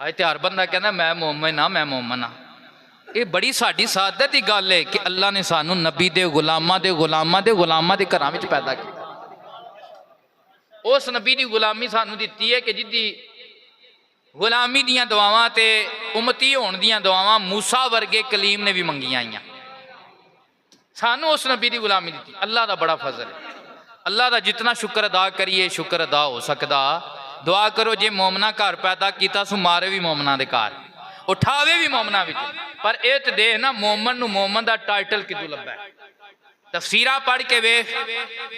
अज तो हर बंदा कहना मैं मोमिन हाँ, मैं मोमिन हाँ। ये बड़ी साड़ी सादत की गल है कि अल्लाह ने सानू नबी दे गुलामां दे गुलामां दे गुलामां दे घरां विच पैदा किया। उस नबी की गुलामी सानू दिती है कि जिद्दी गुलामी दियां दुआवां ते उम्मती होने दियां दुआवां मूसा वर्गे कलीम ने भी मंगियां आईयां। सानू उस नबी की गुलामी दी। अल्लाह का बड़ा फजल है। अल्लाह का जितना शुक्र अदा करिए शुक्र अदा हो सकता। दुआ करो जे मोमना घर पैदा किया सू मारे भी मोमना के घर, उठावे भी मोमना विच। पर यह तो देख ना मोमन नू मोमन का टाइटल कितों लभा है। तफसीरा पढ़ के वेख,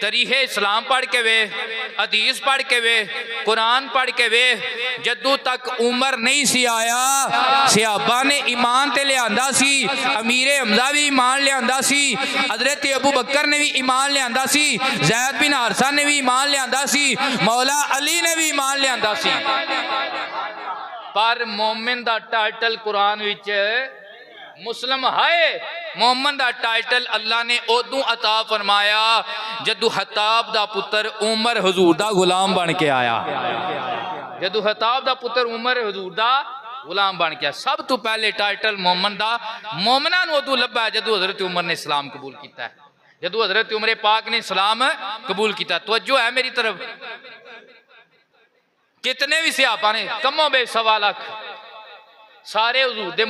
तरीहे इस्लाम पढ़ के वेख, हदीस पढ़ के वेख, कुरान पढ़ के वेख। जदों तक उमर नहीं सी आया सहाबा ने ईमान ते लियांदा सी। अमीरे हमजा भी ईमान लियांदा सी, हजरत अबू बकर ने भी ईमान लियांदा सी, ज़ैद बिन हारिसा ने भी ईमान लियांदा सी, मौला अली ने भी ईमान लियांदा सी। पर मोमिन दा टाइटल कुरान विच मुस्लिम है। मोहम्मद का टाइटल अल्लाह ने उदों अता फरमाया जदों हताब दा पुत्र उमर हजूर दा गुलाम बन के आया। जदों हताब दा पुत्र उमर हजूर दा गुलाम बन के आया। सब तो पहले टाइटल मोहम्मद दा मोमना नूं उदों लभा जदों हजरत उमर ने इस्लाम कबूल किया। जदों हजरत उमर पाक ने इस्लाम कबूल किया। तवज्जो है मेरी तरफ। कितने भी सहाबा ने कमो बे 1.25 लाख सारे हजूर दे